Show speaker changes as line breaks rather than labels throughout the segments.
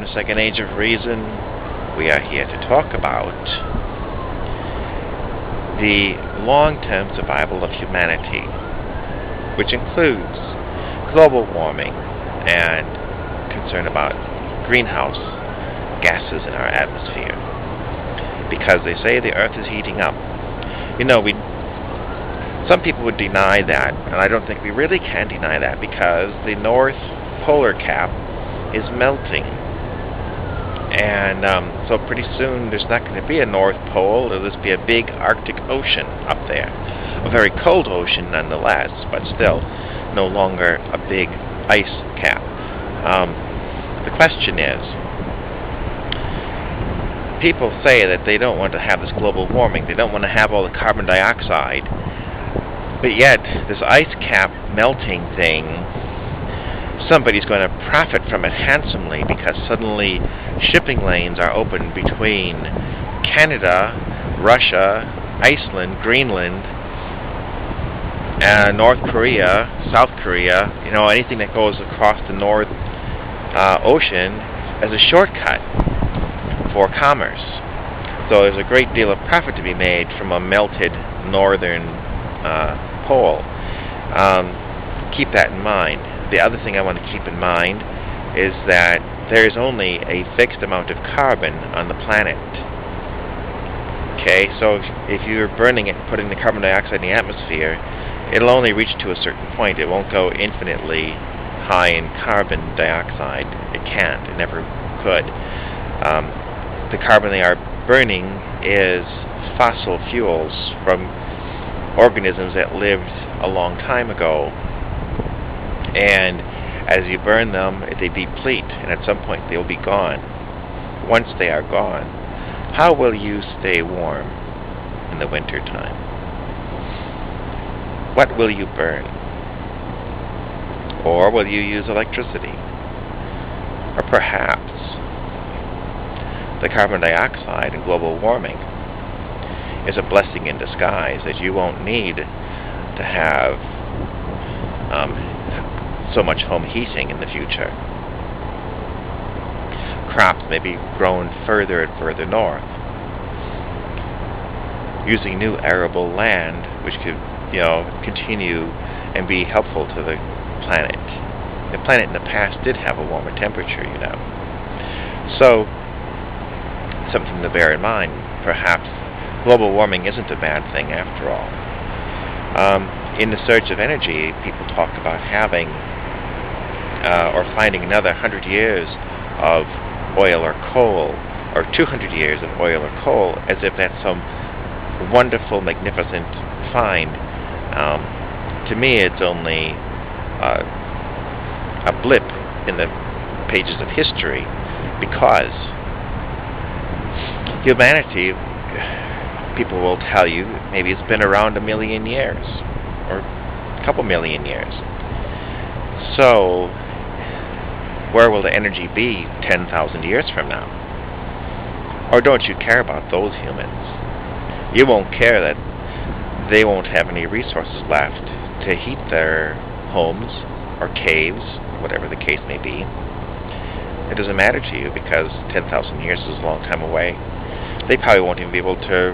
the second age of reason, we are here to talk about the long-term survival of humanity, which includes global warming and concern about greenhouse gases in our atmosphere. Because they say the Earth is heating up. You know, some people would deny that, and I don't think we really can deny that, because the North Polar Cap is melting. And so pretty soon there's not going to be a North Pole. There'll just be a big Arctic Ocean up there. A very cold ocean nonetheless, but still no longer a big ice cap. The question is, people say that they don't want to have this global warming. They don't want to have all the carbon dioxide. But yet, this ice cap melting thing, somebody's going to profit from it handsomely, because suddenly shipping lanes are open between Canada, Russia, Iceland, Greenland, North Korea, South Korea, anything that goes across the North Ocean as a shortcut for commerce. So there's a great deal of profit to be made from a melted northern pole. Keep that in mind. The other thing I want to keep in mind is that there is only a fixed amount of carbon on the planet. Okay, so if you're burning it, putting the carbon dioxide in the atmosphere, it'll only reach to a certain point. It won't go infinitely high in carbon dioxide. It can't. It never could. The carbon they are burning is fossil fuels from organisms that lived a long time ago. And as you burn them, they deplete, and at some point they'll be gone. Once they are gone, how will you stay warm in the winter time? What will you burn? Or will you use electricity? Or perhaps the carbon dioxide and global warming is a blessing in disguise, that you won't need to have so much home heating in the future. Crops may be grown further and further north, using new arable land, which could, continue and be helpful to the planet. The planet in the past did have a warmer temperature, So, something to bear in mind. Perhaps global warming isn't a bad thing after all. In the search of energy, people talk about having or finding another 100 years of oil or coal, or 200 years of oil or coal, as if that's some wonderful, magnificent find. To me, it's only a blip in the pages of history, because humanity, people will tell you, maybe it's been around 1 million years, or a couple million years. So, where will the energy be 10,000 years from now? Or don't you care about those humans? You won't care that they won't have any resources left to heat their homes or caves, whatever the case may be. It doesn't matter to you, because 10,000 years is a long time away. They probably won't even be able to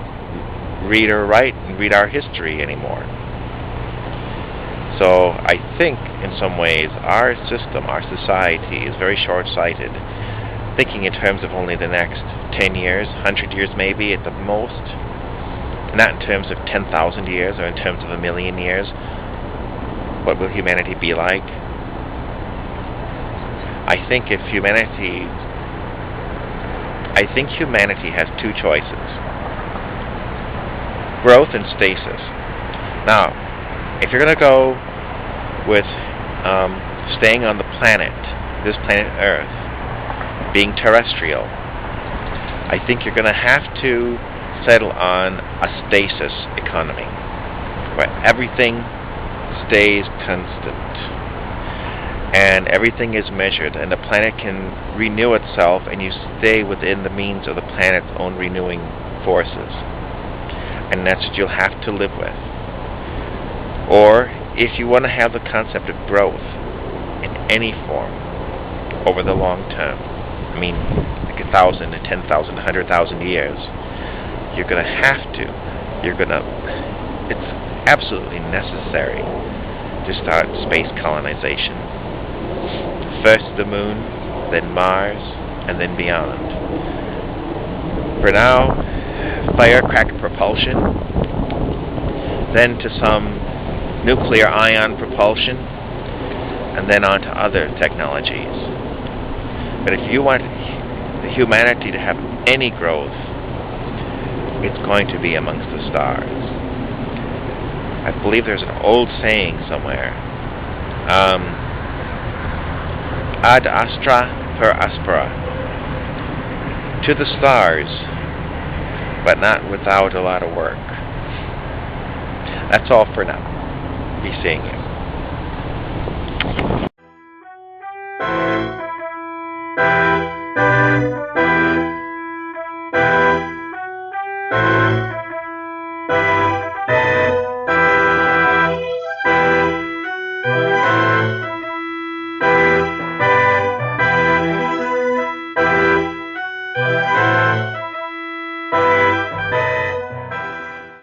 read or write and read our history anymore. So I think, in some ways, our system, our society, is very short-sighted, thinking in terms of only the next 10 years, 100 years maybe at the most, not in terms of 10,000 years or in terms of 1 million years. What will humanity be like? I think humanity has two choices: growth and stasis. Now, if you're going to go with staying on the planet, this planet Earth, being terrestrial, I think you're going to have to settle on a stasis economy, where everything stays constant and everything is measured, and the planet can renew itself, and you stay within the means of the planet's own renewing forces. And that's what you'll have to live with. Or, if you want to have the concept of growth in any form over the long term, I mean, like 1,000 to 10,000, 100,000 years, you're going to have to. It's absolutely necessary to start space colonization. First the moon, then Mars, and then beyond. For now, firecracker propulsion, then to some nuclear ion propulsion, and then on to other technologies. But if you want humanity to have any growth, it's going to be amongst the stars. I believe there's an old saying somewhere. Ad Astra per Aspera. To the stars, but not without a lot of work. That's all for now. Be seeing you.